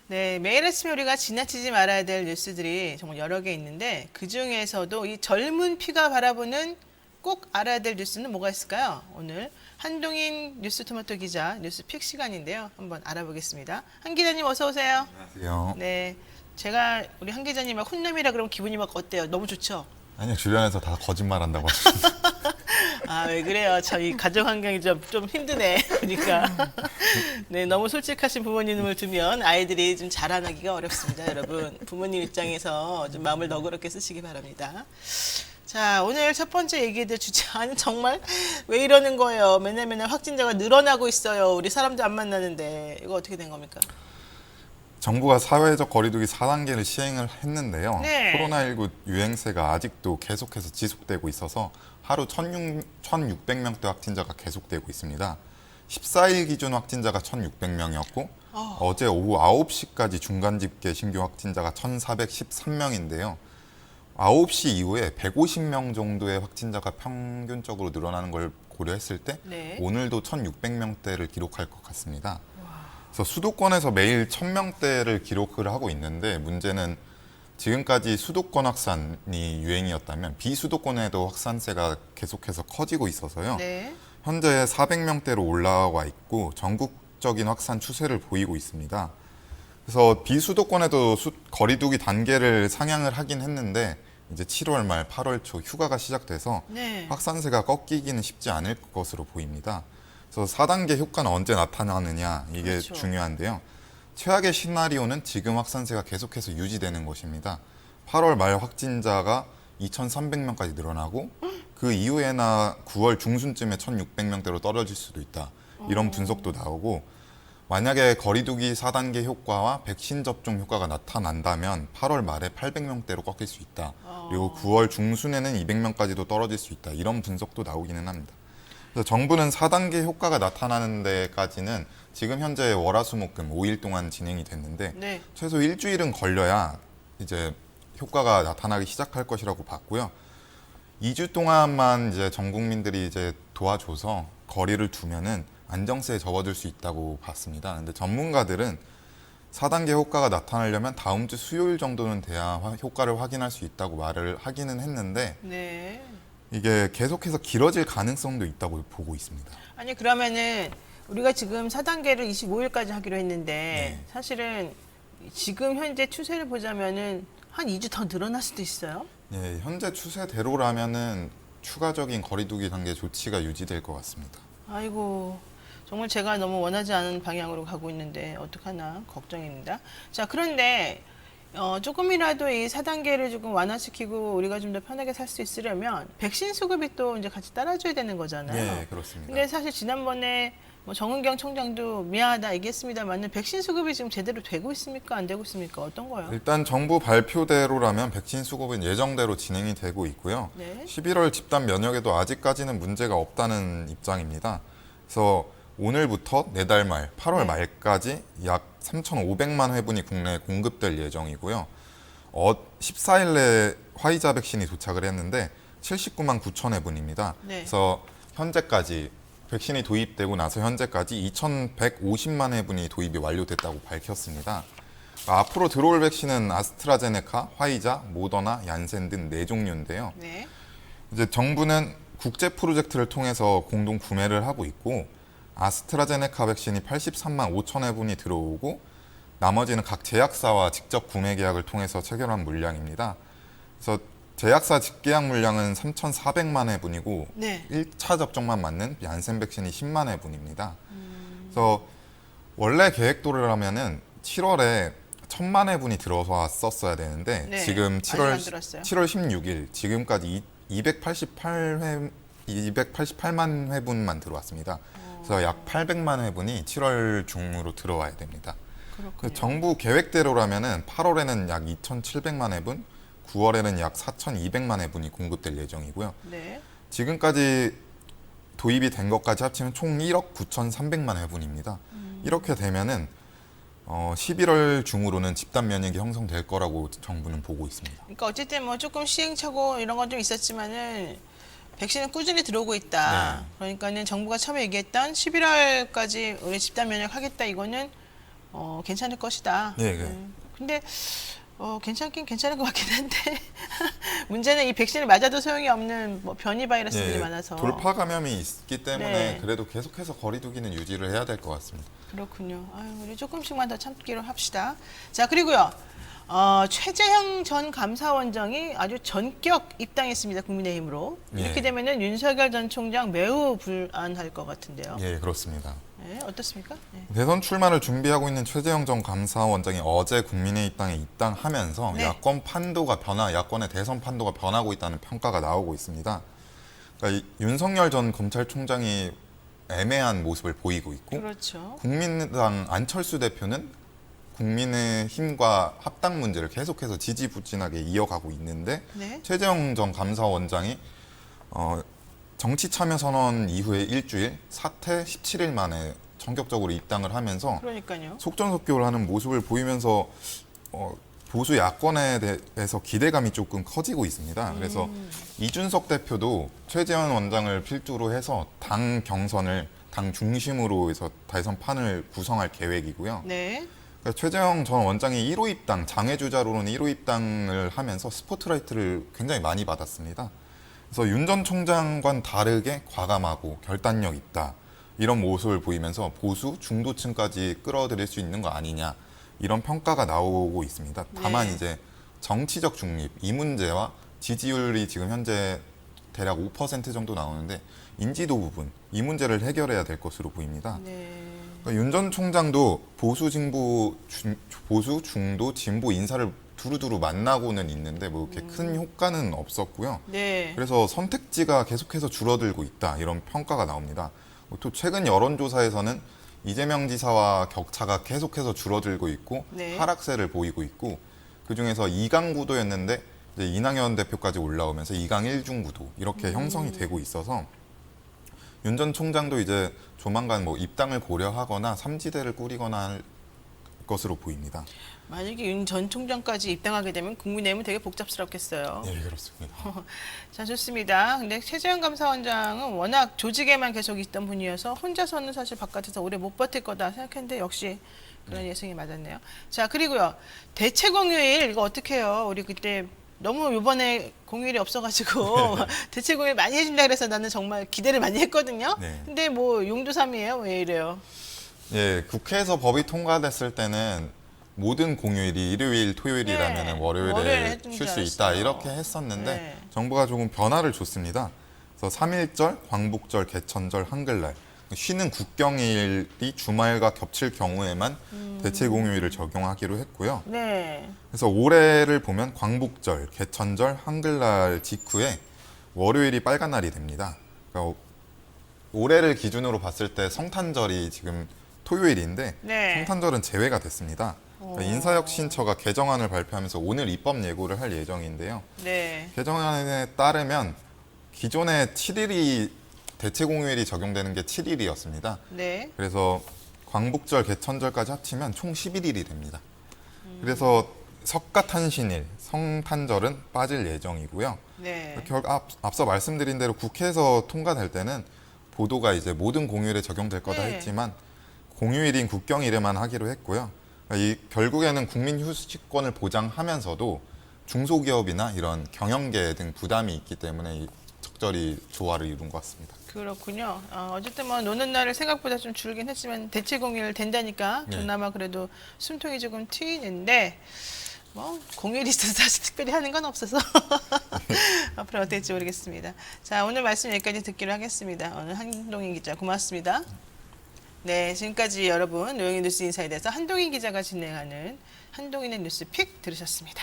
네, 매일 아침에 우리가 지나치지 말아야 될 뉴스들이 정말 여러 개 있는데 그 중에서도 이 젊은 피가 바라보는 꼭 알아야 될 뉴스는 뭐가 있을까요? 오늘 한동인 뉴스토마토 기자 뉴스픽 시간인데요. 한번 알아보겠습니다. 한 기자님 어서 오세요. 안녕하세요. 네, 제가 우리 한 기자님 막 훈남이라 그러면 기분이 막 어때요? 너무 좋죠? 아니요, 주변에서 다 거짓말한다고 하셨는데. 아, 왜 그래요? 저희 가정 환경이 좀 힘드네. 그러니까. 네, 너무 솔직하신 부모님을 두면 아이들이 좀 자라나기가 어렵습니다, 여러분. 부모님 입장에서 좀 마음을 너그럽게 쓰시기 바랍니다. 자, 오늘 첫 번째 얘기들 주제는 정말 왜 이러는 거예요? 맨날 확진자가 늘어나고 있어요. 우리 사람도 안 만나는데. 이거 어떻게 된 겁니까? 정부가 사회적 거리두기 4단계를 시행을 했는데요. 네. 코로나19 유행세가 아직도 계속해서 지속되고 있어서 하루 1,600명대 확진자가 계속되고 있습니다. 14일 기준 확진자가 1,600명이었고 어제 오후 9시까지 중간 집계 신규 확진자가 1,413명인데요. 9시 이후에 150명 정도의 확진자가 평균적으로 늘어나는 걸 고려했을 때 네. 오늘도 1,600명대를 기록할 것 같습니다. 그래서 수도권에서 매일 1,000명대를 기록을 하고 있는데 문제는 지금까지 수도권 확산이 유행이었다면 비수도권에도 확산세가 계속해서 커지고 있어서요. 네. 현재 400명대로 올라와 있고 전국적인 확산 추세를 보이고 있습니다. 그래서 비수도권에도 거리두기 단계를 상향을 하긴 했는데 이제 7월 말 8월 초 휴가가 시작돼서 네. 확산세가 꺾이기는 쉽지 않을 것으로 보입니다. 그래서 4단계 효과는 언제 나타나느냐 이게 그렇죠. 중요한데요. 최악의 시나리오는 지금 확산세가 계속해서 유지되는 것입니다. 8월 말 확진자가 2,300명까지 늘어나고 그 이후에나 9월 중순쯤에 1,600명대로 떨어질 수도 있다. 이런 분석도 나오고 만약에 거리두기 4단계 효과와 백신 접종 효과가 나타난다면 8월 말에 800명대로 꺾일 수 있다. 그리고 9월 중순에는 200명까지도 떨어질 수 있다. 이런 분석도 나오기는 합니다. 그래서 정부는 4단계 효과가 나타나는 데까지는 지금 현재 월화수목금 5일 동안 진행이 됐는데 네. 최소 일주일은 걸려야 이제 효과가 나타나기 시작할 것이라고 봤고요. 2주 동안만 이제 전 국민들이 이제 도와줘서 거리를 두면은 안정세에 접어들 수 있다고 봤습니다. 근데 전문가들은 4단계 효과가 나타나려면 다음 주 수요일 정도는 돼야 효과를 확인할 수 있다고 말을 하기는 했는데 네. 이게 계속해서 길어질 가능성도 있다고 보고 있습니다. 아니 그러면은 우리가 지금 4단계를 25일까지 하기로 했는데 네. 사실은 지금 현재 추세를 보자면은 한 2주 더 늘어날 수도 있어요. 예, 현재 추세대로라면은 추가적인 거리두기 단계 조치가 유지될 것 같습니다. 아이고 정말 제가 너무 원하지 않은 방향으로 가고 있는데 어떡하나 걱정입니다. 자 그런데 조금이라도 이 4단계를 조금 완화시키고 우리가 좀 더 편하게 살 수 있으려면 백신 수급이 또 이제 같이 따라줘야 되는 거잖아요. 예, 그렇습니다. 근데 사실 지난번에 뭐 정은경 총장도 미안하다 얘기했습니다만 백신 수급이 지금 제대로 되고 있습니까? 안 되고 있습니까? 어떤 거요? 일단 정부 발표대로라면 백신 수급은 예정대로 진행이 되고 있고요. 네. 11월 집단 면역에도 아직까지는 문제가 없다는 입장입니다. 그래서 오늘부터 내달 말 8월 네. 말까지 약 3,500만 회분이 국내에 공급될 예정이고요. 14일 내에 화이자 백신이 도착을 했는데 79만 9천 회분입니다. 네. 그래서 현재까지 백신이 도입되고 나서 현재까지 2,150만 회분이 도입이 완료됐다고 밝혔습니다. 앞으로 들어올 백신은 아스트라제네카, 화이자, 모더나, 얀센 등 4종류인데요. 네. 이제 정부는 국제 프로젝트를 통해서 공동 구매를 하고 있고 아스트라제네카 백신이 83만 5천 회분이 들어오고 나머지는 각 제약사와 직접 구매 계약을 통해서 체결한 물량입니다. 그래서 제약사 직계약 물량은 3,400만 회분이고 네. 1차 접종만 맞는 얀센 백신이 10만 회분입니다. 그래서 원래 계획대로라면은 7월에 1,000만 회분이 들어왔었어야 되는데 네. 지금 아직 안 들었어요. 7월 16일 지금까지 288만 회분만 들어왔습니다. 그래서 약 800만 회분이 7월 중으로 들어와야 됩니다. 그렇군요. 정부 계획대로라면은 8월에는 약 2,700만 회분, 9월에는 약 4,200만 회분이 공급될 예정이고요. 네. 지금까지 도입이 된 것까지 합치면 총 1억 9,300만 회분입니다. 이렇게 되면은 11월 중으로는 집단 면역이 형성될 거라고 정부는 보고 있습니다. 그러니까 어쨌든 뭐 조금 시행착오 이런 건 좀 있었지만은 백신은 꾸준히 들어오고 있다. 네. 그러니까는 정부가 처음에 얘기했던 11월까지 우리 집단 면역 하겠다 이거는 괜찮을 것이다. 네. 근데 괜찮긴 괜찮은 것 같긴 한데 문제는 이 백신을 맞아도 소용이 없는 뭐 변이 바이러스들이 예, 많아서 돌파 감염이 있기 때문에 네. 그래도 계속해서 거리두기는 유지를 해야 될 것 같습니다. 그렇군요. 아유, 우리 조금씩만 더 참기로 합시다. 자, 그리고요. 최재형 전 감사원장이 아주 전격 입당했습니다. 국민의힘으로. 예. 이렇게 되면은 윤석열 전 총장 매우 불안할 것 같은데요. 예, 그렇습니다. 네, 어떻습니까? 네. 대선 출마를 준비하고 있는 최재형 전 감사원장이 어제 국민의힘당에 입당하면서 네. 야권의 대선 판도가 변하고 있다는 평가가 나오고 있습니다. 그러니까 윤석열 전 검찰총장이 애매한 모습을 보이고 있고 그렇죠. 국민의당 안철수 대표는 국민의힘과 합당 문제를 계속해서 지지부진하게 이어가고 있는데 네. 최재형 전 감사원장이 정치 참여 선언 이후에 일주일 사퇴 17일 만에 전격적으로 입당을 하면서 그러니까요. 속전속결을 하는 모습을 보이면서 보수 야권에 대해서 기대감이 조금 커지고 있습니다. 그래서 이준석 대표도 최재형 원장을 필두로 해서 당 경선을 당 중심으로 해서 대선 판을 구성할 계획이고요. 네. 그러니까 최재형 전 원장이 1호 입당, 장외주자로는 1호 입당을 하면서 스포트라이트를 굉장히 많이 받았습니다. 그래서 윤 전 총장과는 다르게 과감하고 결단력 있다. 이런 모습을 보이면서 보수 중도층까지 끌어들일 수 있는 거 아니냐. 이런 평가가 나오고 있습니다. 다만 네. 이제 정치적 중립, 이 문제와 지지율이 지금 현재 대략 5% 정도 나오는데 인지도 부분, 이 문제를 해결해야 될 것으로 보입니다. 네. 윤 전 총장도 보수, 중도, 진보 인사를 두루두루 만나고는 있는데 뭐 이렇게 큰 효과는 없었고요. 네. 그래서 선택지가 계속해서 줄어들고 있다 이런 평가가 나옵니다. 또 최근 여론조사에서는 이재명 지사와 격차가 계속해서 줄어들고 있고 네. 하락세를 보이고 있고 그 중에서 2강 구도였는데 이제 이낙연 대표까지 올라오면서 2강 1중 구도 이렇게 형성이 되고 있어서 윤 전 총장도 이제 조만간 뭐 입당을 고려하거나 삼지대를 꾸리거나 할 것으로 보입니다. 만약에 윤 전 총장까지 입당하게 되면 국민의힘은 되게 복잡스럽겠어요. 예, 그렇습니다. 자, 좋습니다. 근데 최재형 감사원장은 워낙 조직에만 계속 있던 분이어서 혼자서는 사실 바깥에서 오래 못 버틸 거다 생각했는데 역시 그런 예상이 맞았네요. 자, 그리고요. 대체 공휴일 이거 어떻게 해요? 우리 그때 너무 이번에 공휴일이 없어가지고 대체 공휴일 많이 해준다 그래서 나는 정말 기대를 많이 했거든요. 네. 근데 뭐 용두삼이에요? 왜 이래요? 예, 국회에서 법이 통과됐을 때는 모든 공휴일이 일요일, 토요일이라면 네, 월요일에 월요일에 해준 쉴 줄 수 있다 알았어요. 이렇게 했었는데 네. 정부가 조금 변화를 줬습니다. 그래서 3.1절, 광복절, 개천절, 한글날 쉬는 국경일이 주말과 겹칠 경우에만 대체 공휴일을 적용하기로 했고요. 네. 그래서 올해를 보면 광복절, 개천절, 한글날 직후에 월요일이 빨간 날이 됩니다. 그러니까 올해를 기준으로 봤을 때 성탄절이 지금 토요일인데 네. 성탄절은 제외가 됐습니다. 그러니까 인사혁신처가 개정안을 발표하면서 오늘 입법 예고를 할 예정인데요. 네. 개정안에 따르면 기존에 7일이 대체 공휴일이 적용되는 게 7일이었습니다. 네. 그래서 광복절, 개천절까지 합치면 총 11일이 됩니다. 그래서 석가탄신일, 성탄절은 빠질 예정이고요. 네. 앞서 말씀드린 대로 국회에서 통과될 때는 보도가 이제 모든 공휴일에 적용될 거다 네. 했지만 공휴일인 국경일에만 하기로 했고요. 결국에는 국민 휴식권을 보장하면서도 중소기업이나 이런 경영계 등 부담이 있기 때문에 적절히 조화를 이룬 것 같습니다. 그렇군요. 어쨌든 뭐 노는 날을 생각보다 좀 줄긴 했지만 대체 공휴일 된다니까 네. 그나마 그래도 숨통이 조금 트이는데 뭐 공휴일이 있어서 사실 특별히 하는 건 없어서 앞으로 어떻게 될지 모르겠습니다. 자, 오늘 말씀 여기까지 듣기로 하겠습니다. 오늘 한동인 기자 고맙습니다. 네, 지금까지 여러분 노영희 뉴스 인사이드에서 한동인 기자가 진행하는 한동인의 뉴스픽 들으셨습니다.